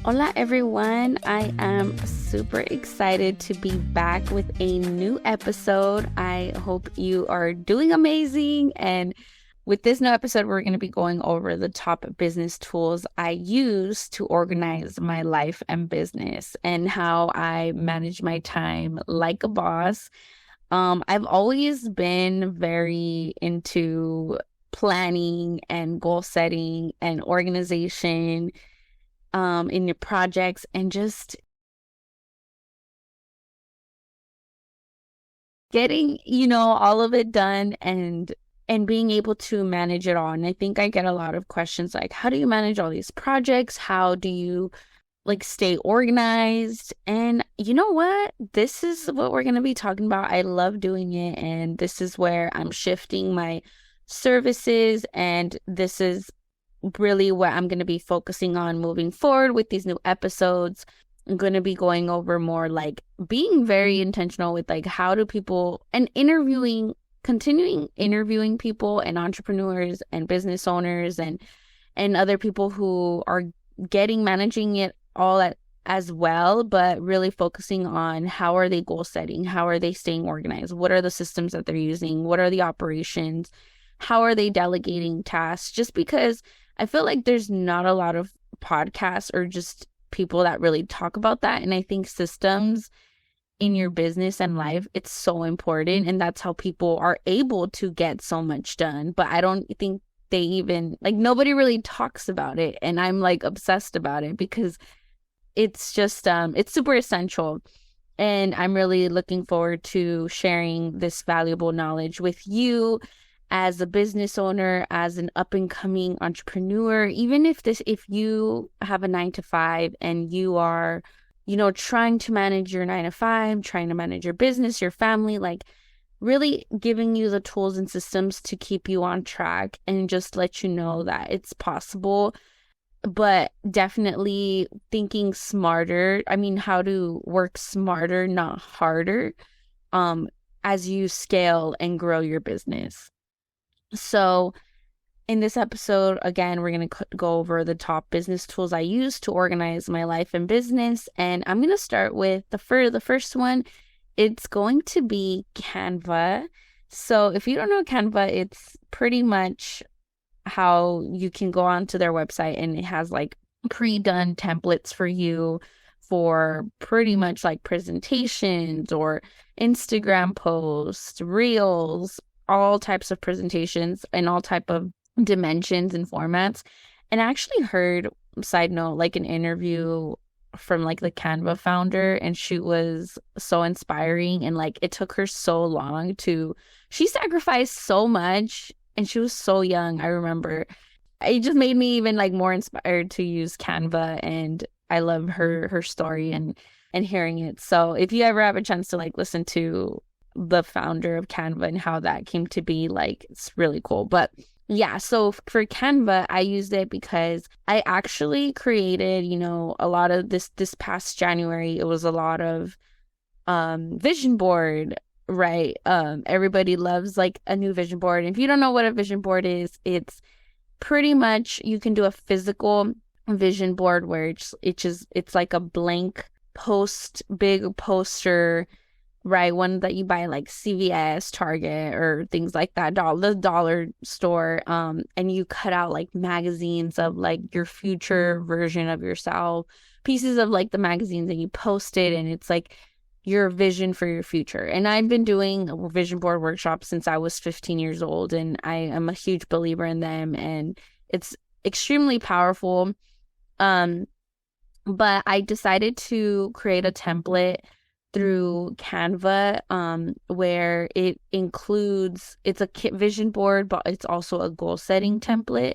Hola everyone, I am super excited to be back with a new episode. I hope you are doing amazing. And with this new episode, we're going to be going over the top business tools I use to organize my life and business and how I manage my time like a boss. I've always been very into planning and goal setting and organization in your projects and just getting, all of it done and being able to manage it all. And I think I get a lot of questions like, how do you manage all these projects? How do you stay organized? And you know what? This is what we're going to be talking about. I love doing it, and this is where I'm shifting my services, and this is really what I'm going to be focusing on moving forward with these new episodes. I'm going to be going over more like being very intentional with like how do people and continuing interviewing people and entrepreneurs and business owners and other people who are managing it all as well, but really focusing on how are they goal setting? How are they staying organized? What are the systems that they're using? What are the operations? How are they delegating tasks? Just because I feel like there's not a lot of podcasts or just people that really talk about that. And I think systems in your business and life, it's so important. And that's how people are able to get so much done. But I don't think they even, nobody really talks about it. And I'm obsessed about it because it's just, it's super essential. And I'm really looking forward to sharing this valuable knowledge with you as a business owner, as an up and coming entrepreneur. Even if you have a 9 to 5 and you are, trying to manage your 9 to 5, trying to manage your business, your family, really giving you the tools and systems to keep you on track and just let you know that it's possible, but definitely thinking smarter. I mean, how to work smarter, not harder, as you scale and grow your business. So in this episode, again, we're going to go over the top business tools I use to organize my life and business. And I'm going to start with the first one. It's going to be Canva. So if you don't know Canva, it's pretty much how you can go onto their website and it has pre-done templates for you for pretty much presentations or Instagram posts, reels, all types of presentations and all type of dimensions and formats. And I actually heard, side note, an interview from the Canva founder, and she was so inspiring, and it took her so long she sacrificed so much, and she was so young. I remember it just made me even more inspired to use Canva, and I love her story and hearing it. So if you ever have a chance to listen to the founder of Canva and how that came to be, it's really cool. But yeah, so for Canva, I used it because I actually created, a lot of this past January. It was a lot of vision board, right? Everybody loves a new vision board. And if you don't know what a vision board is, it's pretty much you can do a physical vision board where it's like a blank big poster, right? One that you buy CVS, Target, or things like that, the dollar store. And you cut out magazines of your future version of yourself, pieces of the magazines, and you post it, and it's your vision for your future. And I've been doing a vision board workshop since I was 15 years old, and I am a huge believer in them, and it's extremely powerful. But I decided to create a template through Canva, where it includes, it's a vision board, but it's also a goal setting template.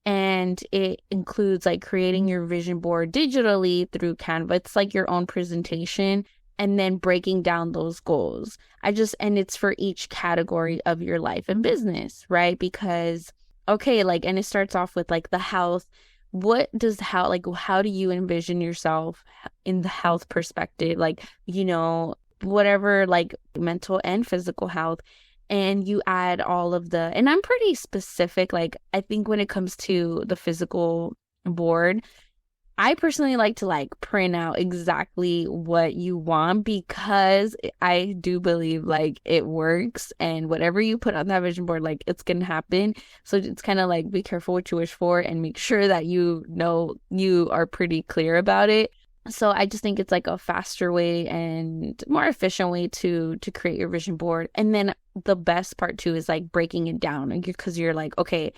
And it includes creating your vision board digitally through Canva. It's your own presentation, and then breaking down those goals. And it's for each category of your life and business, right? Because, okay, and it starts off with the health. How do you envision yourself in the health perspective? Whatever, mental and physical health. And you add all of and I'm pretty specific. I think when it comes to the physical board, I personally like to like print out exactly what you want, because I do believe like it works, and whatever you put on that vision board, like it's gonna happen. So it's kind of like be careful what you wish for and make sure that you know you are pretty clear about it. So I just think it's like a faster way and more efficient way to create your vision board. And then the best part too is like breaking it down, because you're like, okay,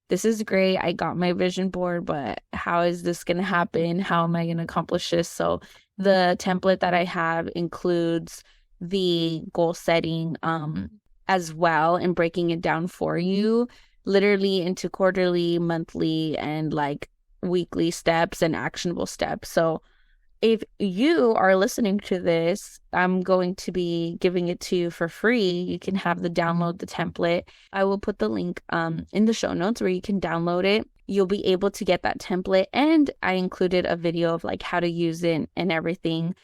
this is great. I got my vision board, but how is this going to happen? How am I going to accomplish this? So the template that I have includes the goal setting as well, and breaking it down for you literally into quarterly, monthly, and like weekly steps and actionable steps. So if you are listening to this, I'm going to be giving it to you for free. You can have download the template. I will put the link in the show notes where you can download it. You'll be able to get that template, and I included a video of like how to use it and everything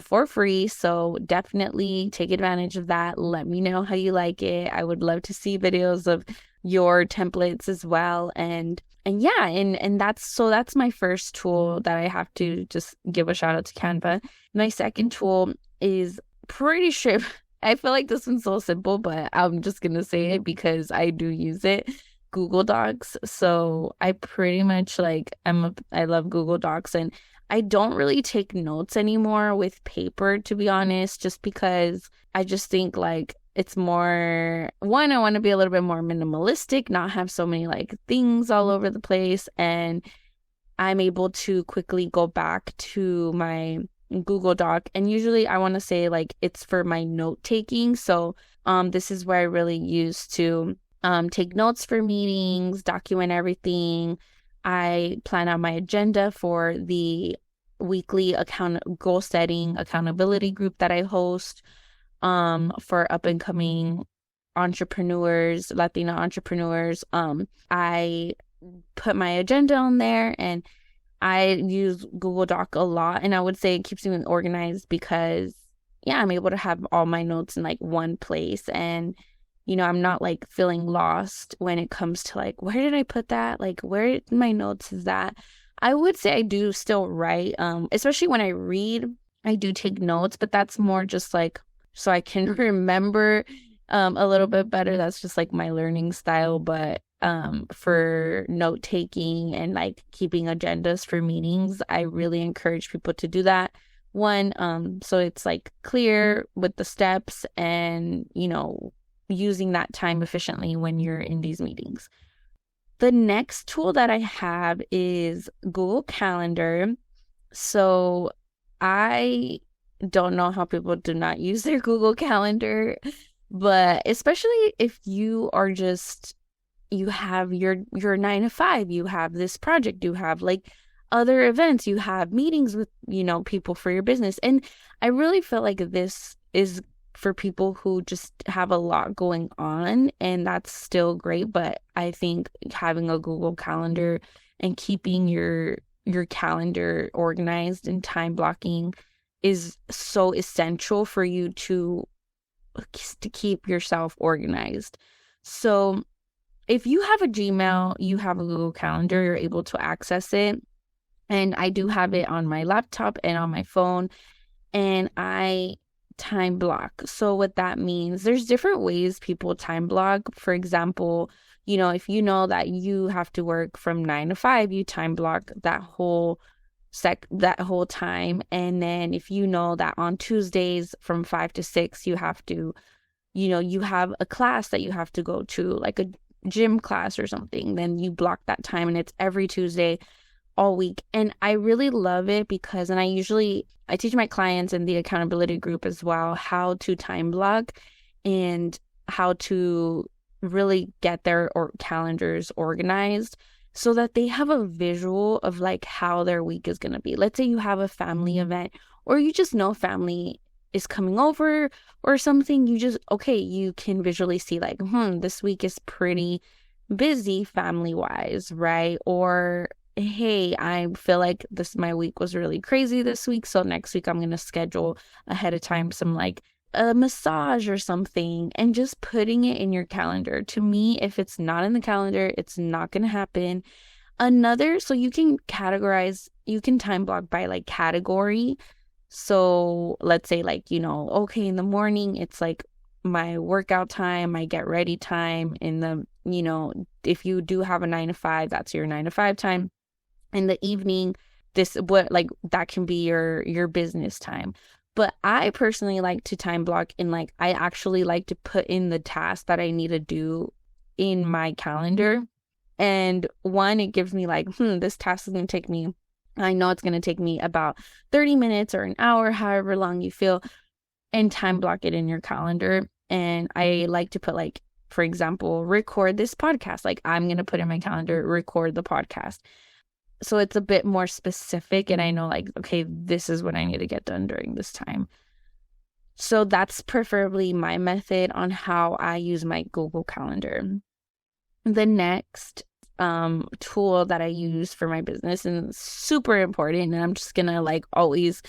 for free. So definitely take advantage of that. Let me know how you like it. I would love to see videos of your templates as well. And yeah, and that's my first tool that I have to just give a shout out to Canva. My second tool is pretty sure, I feel like this one's so simple, but I'm just gonna say it because I do use it. Google Docs. So I pretty much like I love Google Docs, and I don't really take notes anymore with paper, to be honest, just because I just think like it's more, one, I want to be a little bit more minimalistic, not have so many like things all over the place, and I'm able to quickly go back to my Google Doc. And usually I want to say like it's for my note taking. So this is where I really use to take notes for meetings, document everything. I plan out my agenda for the weekly goal setting accountability group that I host for up and coming entrepreneurs, Latina entrepreneurs. I put my agenda on there, and I use Google Doc a lot, and I would say it keeps me organized because yeah, I'm able to have all my notes in like one place, and I'm not like feeling lost when it comes to like, where did I put that? Like, where in my notes is that? I would say I do still write, especially when I read, I do take notes, but that's more just like so I can remember a little bit better. That's just like my learning style. But for note taking and like keeping agendas for meetings, I really encourage people to do that. One, so it's like clear with the steps, and using that time efficiently when you're in these meetings. The next tool that I have is Google Calendar. So I don't know how people do not use their Google Calendar, but especially if you are you have your 9 to 5, you have this project, you have like other events, you have meetings with, people for your business. And I really feel like this is for people who just have a lot going on, and that's still great. But I think having a Google Calendar and keeping your calendar organized and time blocking is so essential for you to keep yourself organized. So if you have a Gmail, you have a Google Calendar, you're able to access it. And I do have it on my laptop and on my phone, and I time block. So what that means, there's different ways people time block. For example, if you know that you have to work from 9 to 5, you time block that whole time. And then if you know that on Tuesdays from 5 to 6 you have to, you have a class that you have to go to, like a gym class or something, then you block that time, and it's every Tuesday all week. And I really love it because, and I teach my clients in the accountability group as well how to time block and how to really get their calendars organized so that they have a visual of like how their week is going to be. Let's say you have a family event, or you just know family is coming over or something. You can visually see like, this week is pretty busy family wise, right? Or hey, I feel like my week was really crazy this week, so next week I'm going to schedule ahead of time some like a massage or something, and just putting it in your calendar. To me, if it's not in the calendar, it's not going to happen. So you can categorize you can time block by like category. So let's say like, okay, in the morning, it's like my workout time, my get ready time. In the, if you do have a 9 to 5, that's your 9 to 5 time. In the evening, that can be your business time. But I personally like to time block, and like I actually like to put in the task that I need to do in my calendar. And one, it gives me like, this task is going to take me, I know it's going to take me about 30 minutes or an hour, however long you feel, and time block it in your calendar. And I like to put like, for example, record this podcast. Like I'm going to put in my calendar, record the podcast. So it's a bit more specific, and I know like, okay, this is what I need to get done during this time. So that's preferably my method on how I use my Google Calendar. The next tool that I use for my business, and it's super important, and I'm just gonna like always,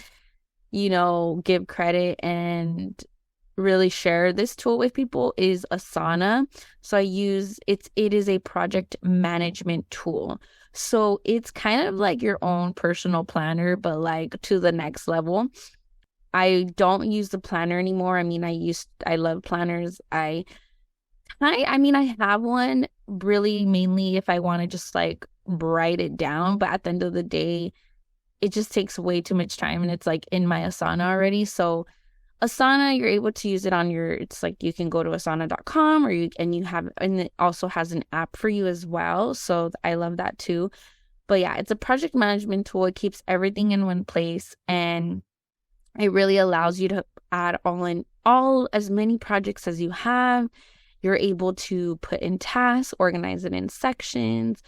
give credit and really share this tool with people, is Asana. So it is a project management tool. So it's kind of like your own personal planner, but like to the next level. I don't use the planner anymore. I mean, I love planners. I have one really mainly if I want to just like write it down, but at the end of the day, it just takes way too much time, and it's like in my Asana already. So Asana, you're able to use it on it's like you can go to asana.com, and it also has an app for you as well. So I love that too. But yeah, it's a project management tool. It keeps everything in one place, and it really allows you to add as many projects as you have. You're able to put in tasks, organize it in sections.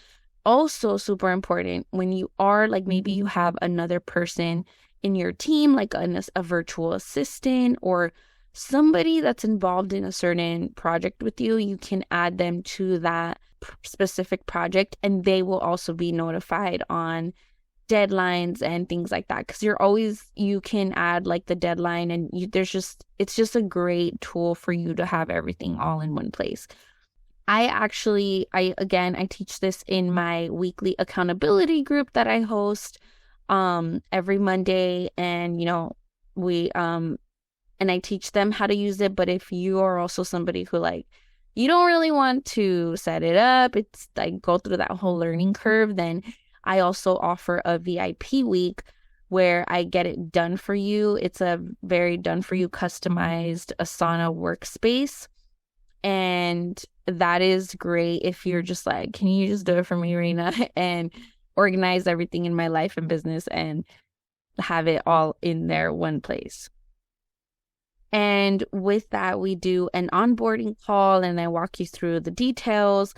Also super important when you are like, maybe you have another person in your team, like a virtual assistant or somebody that's involved in a certain project with you, you can add them to that specific project, and they will also be notified on deadlines and things like that, because you can add like the deadline, and it's just a great tool for you to have everything all in one place. I teach this in my weekly accountability group that I host every Monday, and and I teach them how to use it. But if you are also somebody who like, you don't really want to set it up, it's like go through that whole learning curve, then I also offer a VIP week where I get it done for you. It's a very done for you customized Asana workspace. And that is great if you're just like, can you just do it for me, Reina, and organize everything in my life and business and have it all in there one place. And with that, we do an onboarding call, and I walk you through the details.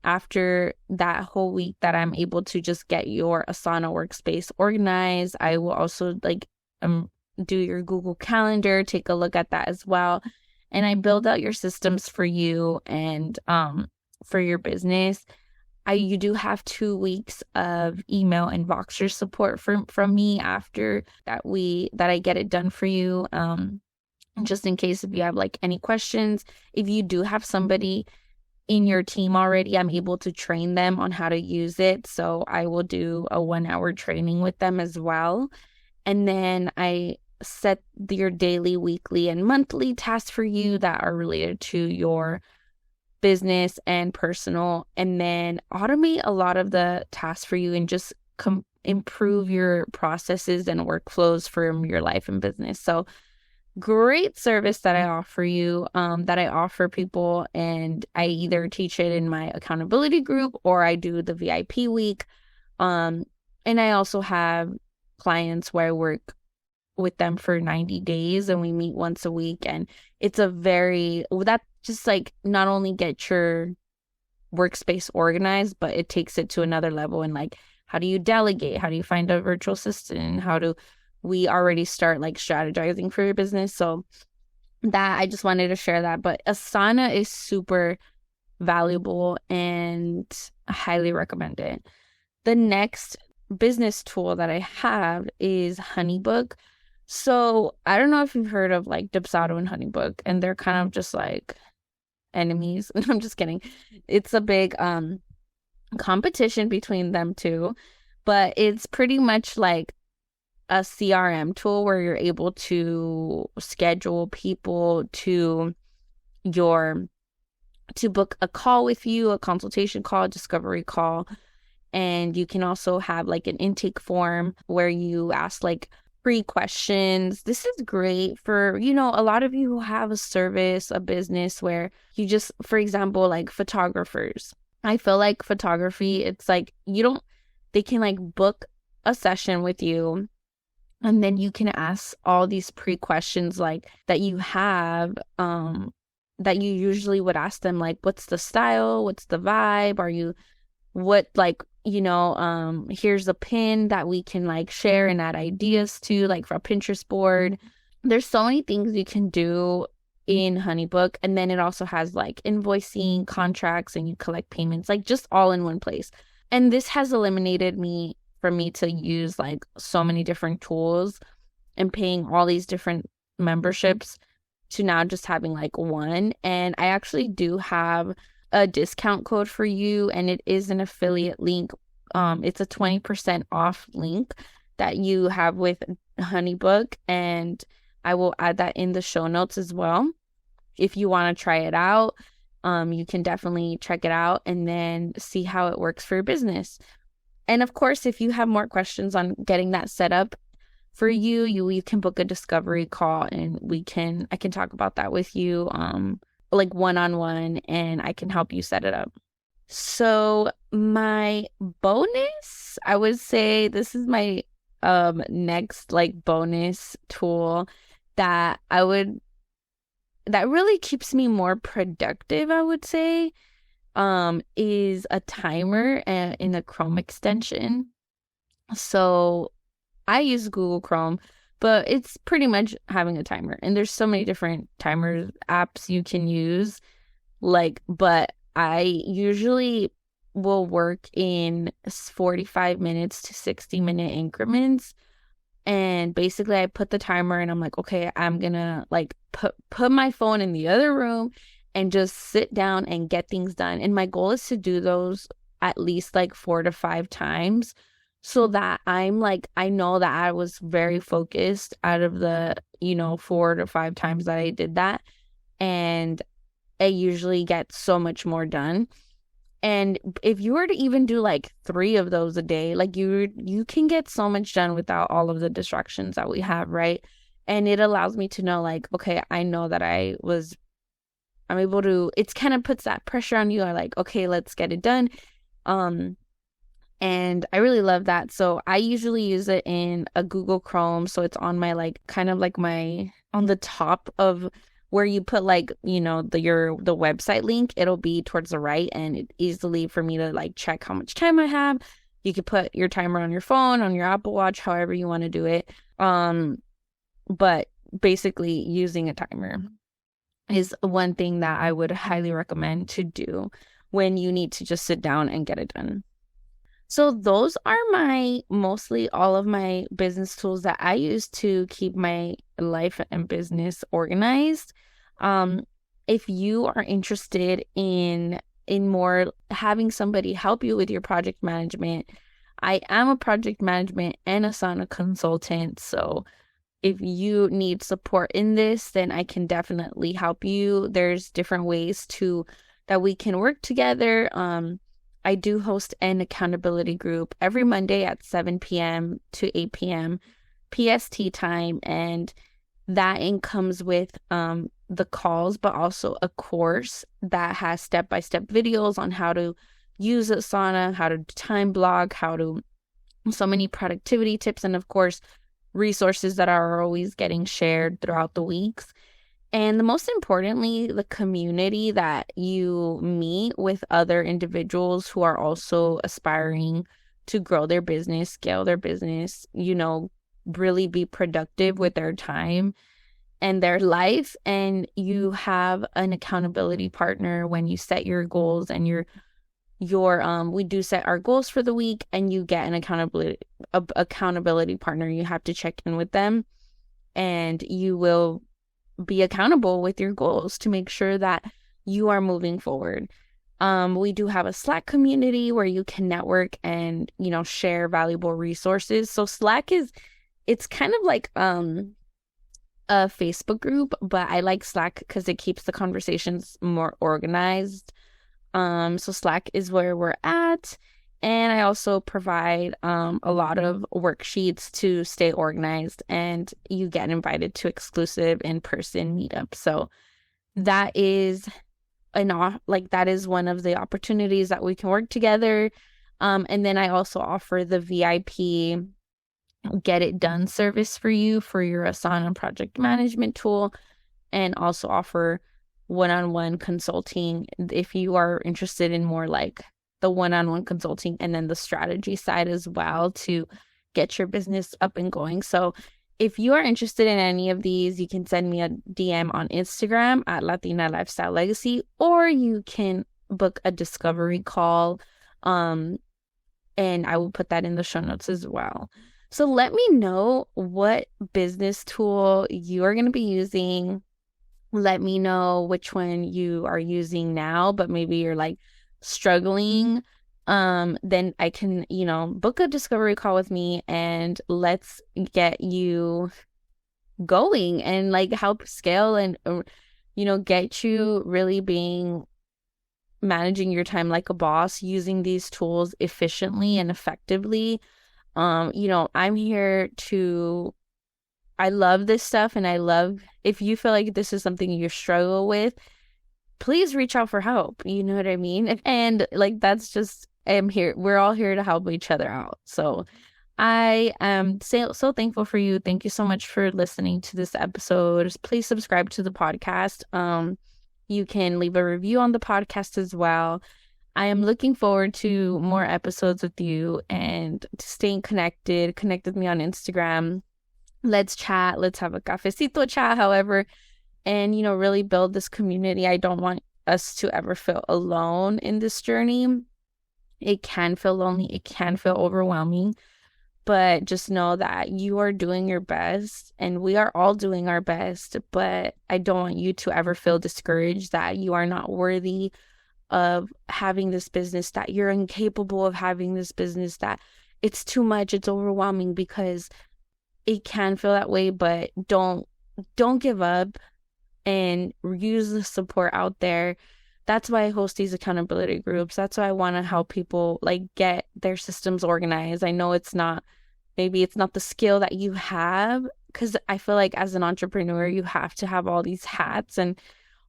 After that whole week that I'm able to just get your Asana workspace organized, I will also like do your Google Calendar, take a look at that as well. And I build out your systems for you and for your business. You do have 2 weeks of email and Voxer support from me after that I get it done for you. Just in case if you have like any questions. If you do have somebody in your team already, I'm able to train them on how to use it. So I will do a 1-hour training with them as well. And then I set your daily, weekly, and monthly tasks for you that are related to your business and personal, and then automate a lot of the tasks for you and just improve your processes and workflows from your life and business. So great service that I offer you, that I offer people, and I either teach it in my accountability group or I do the VIP week. And I also have clients where I work with them for 90 days and we meet once a week, and it's that just like not only get your workspace organized, but it takes it to another level. And like, how do you delegate? How do you find a virtual assistant? How do we already start like strategizing for your business? So that, I just wanted to share that. But Asana is super valuable and I highly recommend it. The next business tool that I have is HoneyBook. So I don't know if you've heard of like Dubsado and HoneyBook, and they're kind of just like enemies. I'm just kidding. It's a big competition between them two. but it's pretty much like a CRM tool where you're able to schedule people your to book a call with you, a consultation call, discovery call. And you can also have like an intake form where you ask like pre-questions. This is great for, a lot of you who have a service, a business where you just, for example, like photographers. I feel like photography, it's like they can like book a session with you, and then you can ask all these pre-questions like that you have, that you usually would ask them, like, what's the style? What's the vibe? Here's a pin that we can like share and add ideas to, like for a Pinterest board. There's so many things you can do in Honeybook. And then it also has like invoicing, contracts, and you collect payments, like just all in one place. And this has eliminated for me to use like so many different tools and paying all these different memberships to now just having like one. And I actually do have a discount code for you, and it is an affiliate link. It's a 20% off link that you have with Honeybook, and I will add that in the show notes as well. If you want to try it out, you can definitely check it out and then see how it works for your business. And of course, if you have more questions on getting that set up for you can book a discovery call, and I can talk about that with you, like one-on-one, and I can help you set it up. So my bonus, I would say this is my next like bonus tool that really keeps me more productive, I would say, is a timer in a Chrome extension. So I use Google Chrome, but it's pretty much having a timer. And there's so many different timer apps you can use. But I usually will work in 45 minutes to 60-minute increments. And basically I put the timer and I'm like, okay, I'm gonna like put my phone in the other room and just sit down and get things done. And my goal is to do those at least like 4 to 5 times, so that I'm like, I know that I was very focused out of the, 4 to 5 times that I did that. And I usually get so much more done. And if you were to even do like 3 of those a day, like you can get so much done without all of the distractions that we have, right? And it allows me to know like, okay, I know that I'm able to, it kind of puts that pressure on you. I like, okay, let's get it done. And I really love that. So I usually use it in a Google Chrome. So it's on my like kind of like on the top of where you put like, the website link, it'll be towards the right, and it's easily for me to like check how much time I have. You could put your timer on your phone, on your Apple Watch, however you want to do it. But basically using a timer is one thing that I would highly recommend to do when you need to just sit down and get it done. So those are mostly all of my business tools that I use to keep my life and business organized. If you are interested in more having somebody help you with your project management, I am a project management and Asana consultant. So if you need support in this, then I can definitely help you. There's different ways that we can work together. I do host an accountability group every Monday at 7 p.m. to 8 p.m. PST time, and that comes with the calls, but also a course that has step-by-step videos on how to use Asana, how to time block, so many productivity tips, and of course, resources that are always getting shared throughout the weeks. And the most importantly, the community that you meet with other individuals who are also aspiring to grow their business, scale their business, really be productive with their time and their life. And you have an accountability partner when you set your goals, and we do set our goals for the week, and you get an accountability partner. You have to check in with them, and you will be accountable with your goals to make sure that you are moving forward. We do have a Slack community where you can network and, share valuable resources. So Slack it's kind of like a Facebook group, but I like Slack because it keeps the conversations more organized. So Slack is where we're at. And I also provide a lot of worksheets to stay organized, and you get invited to exclusive in-person meetups. So that is that is one of the opportunities that we can work together. And then I also offer the VIP get it done service for you for your Asana project management tool, and also offer one-on-one consulting if you are interested in more like the one-on-one consulting and then the strategy side as well to get your business up and going. So if you are interested in any of these, you can send me a DM on Instagram at Latina Lifestyle Legacy, or you can book a discovery call. And I will put that in the show notes as well. So let me know what business tool you are going to be using. Let me know which one you are using now, but maybe you're like struggling. Then I can, book a discovery call with me and let's get you going and like help scale and, get you really managing your time like a boss, using these tools efficiently and effectively. I'm here I love this stuff, and if you feel like this is something you struggle with, please reach out for help. You know what I mean? And like, I'm here. We're all here to help each other out. So I am so thankful for you. Thank you so much for listening to this episode. Please subscribe to the podcast. You can leave a review on the podcast as well. I am looking forward to more episodes with you and to staying connected. Connect with me on Instagram. Let's chat. Let's have a cafecito chat, however, and, really build this community. I don't want us to ever feel alone in this journey. It can feel lonely. It can feel overwhelming, but just know that you are doing your best and we are all doing our best. But I don't want you to ever feel discouraged that you are not worthy of having this business, that you're incapable of having this business, that it's too much, it's overwhelming, because it can feel that way. But don't give up and use the support out there. That's why I host these accountability groups. That's why I want to help people like get their systems organized. I know maybe it's not the skill that you have, because I feel like as an entrepreneur, you have to have all these hats and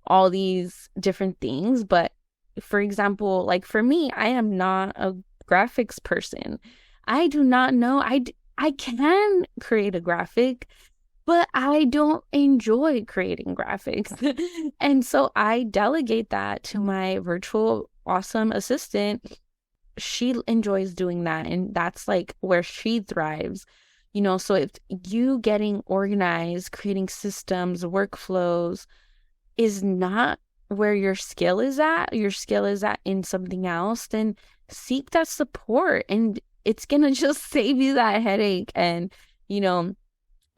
all these different things. But for example, like for me, I am not a graphics person. I do not know. I can create a graphic, but I don't enjoy creating graphics. And so I delegate that to my virtual awesome assistant. She enjoys doing that, and that's like where she thrives. So if you getting organized, creating systems, workflows is not where your skill is at in something else, then seek that support, and it's gonna just save you that headache and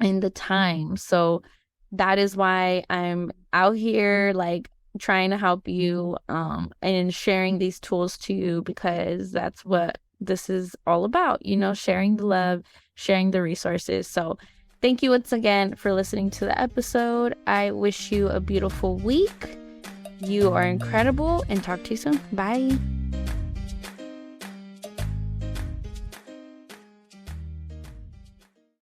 and the time. So that is why I'm out here like trying to help you and sharing these tools to you, because that's what this is all about, sharing the love, sharing the resources. So thank you once again for listening to the episode. I wish you a beautiful week. You are incredible, and talk to you soon. Bye.